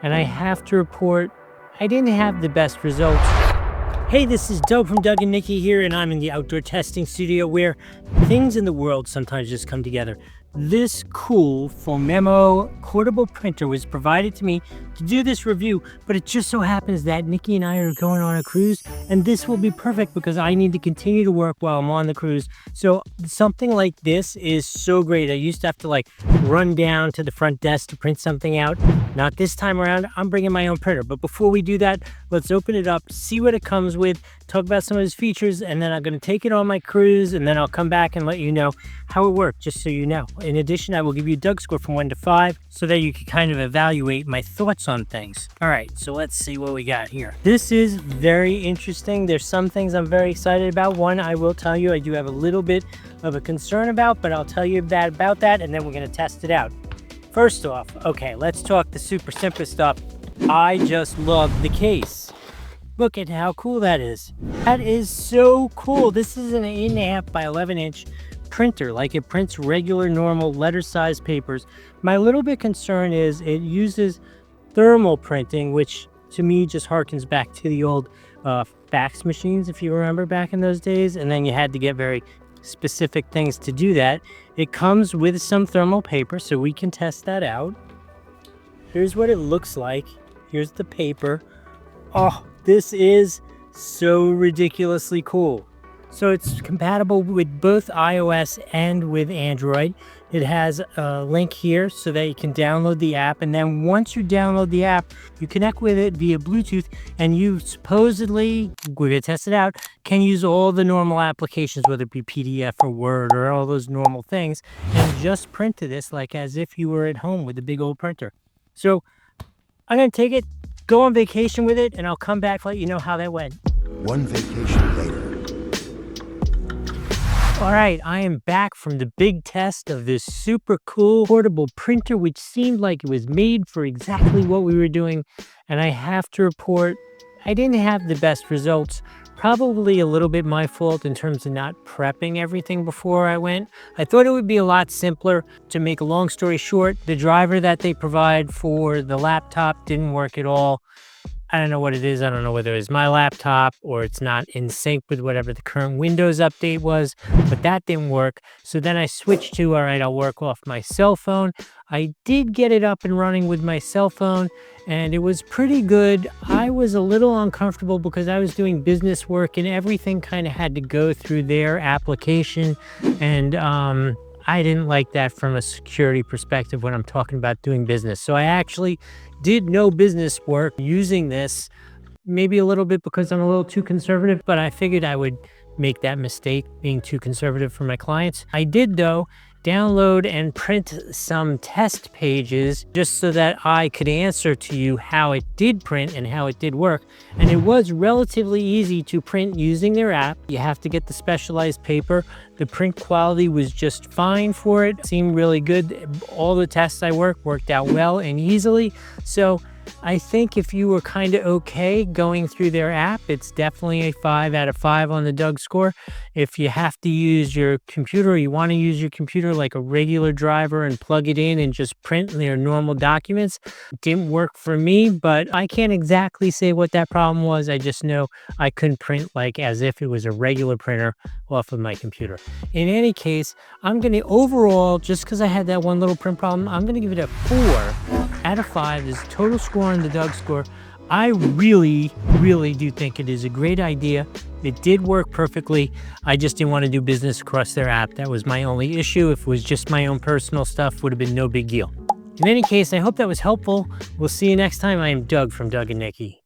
and I have to report I didn't have the best results. Hey, this is Doug from Doug and Nikki here, and I'm in the outdoor testing studio where things in the world sometimes just come together. This cool Phomemo portable printer was provided to me to do this review, but it just so happens that Nikki and I are going on a cruise, and this will be perfect because I need to continue to work while I'm on the cruise. So something like this is so great. I used to have to run down to the front desk to print something out. Not this time around, I'm bringing my own printer. But before we do that, let's open it up, see what it comes with, talk about some of its features, and then I'm going to take it on my cruise, and then I'll come back and let you know how it worked, just so you know. In addition, I will give you a Doug score from 1 to 5 so that you can kind of evaluate my thoughts on things. All right, so let's see what we got here. This is very interesting. There's some things I'm very excited about. One, I will tell you, I do have a little bit of a concern about, but I'll tell you about that, and then we're going to test it out. First off, okay, let's talk the super simple stuff. I just love the case. Look at how cool that is. That is so cool. This is an 8.5 by 11 inch printer. It prints regular, normal letter size papers. My little bit concern is it uses thermal printing, which to me just harkens back to the old fax machines, if you remember back in those days. And then you had to get very specific things to do that. It comes with some thermal paper, so we can test that out. Here's what it looks like. Here's the paper. Oh, this is so ridiculously cool. So it's compatible with both iOS and with Android. It has a link here so that you can download the app, and then once you download the app, you connect with it via Bluetooth, and you supposedly, we're gonna test it out, can use all the normal applications, whether it be PDF or Word or all those normal things, and just print to this as if you were at home with a big old printer. So I'm gonna take it, go on vacation with it, and I'll come back to let you know how that went. One vacation later. All right, I am back from the big test of this super cool portable printer, which seemed like it was made for exactly what we were doing. And I have to report, I didn't have the best results. Probably a little bit my fault in terms of not prepping everything before I went. I thought it would be a lot simpler. To make a long story short, the driver that they provide for the laptop didn't work at all. I don't know what it is. I don't know whether it's my laptop or it's not in sync with whatever the current Windows update was, but that didn't work. So then I switched to, all right, I'll work off my cell phone. I did get it up and running with my cell phone, and it was pretty good. I was a little uncomfortable because I was doing business work and everything kind of had to go through their application, and I didn't like that from a security perspective when I'm talking about doing business. So I actually did no business work using this, maybe a little bit because I'm a little too conservative, but I figured I would make that mistake being too conservative for my clients. I did, though, download and print some test pages just so that I could answer to you how it did print and how it did work. And it was relatively easy to print using their app. You have to get the specialized paper. The print quality was just fine for it. Seemed really good. All the tests I worked out well and easily. So I think if you were kind of okay going through their app, it's definitely a 5 out of 5 on the Doug score. If you have to use your computer, or you want to use your computer like a regular driver and plug it in and just print their normal documents, it didn't work for me, but I can't exactly say what that problem was. I just know I couldn't print as if it was a regular printer off of my computer. In any case, I'm going to overall, just because I had that one little print problem, I'm going to give it a 4 out of 5. This is total score on the Doug score. I really, really do think it is a great idea. It did work perfectly. I just didn't want to do business across their app. That was my only issue. If it was just my own personal stuff, would have been no big deal. In any case, I hope that was helpful. We'll see you next time. I am Doug from Doug and Nikki.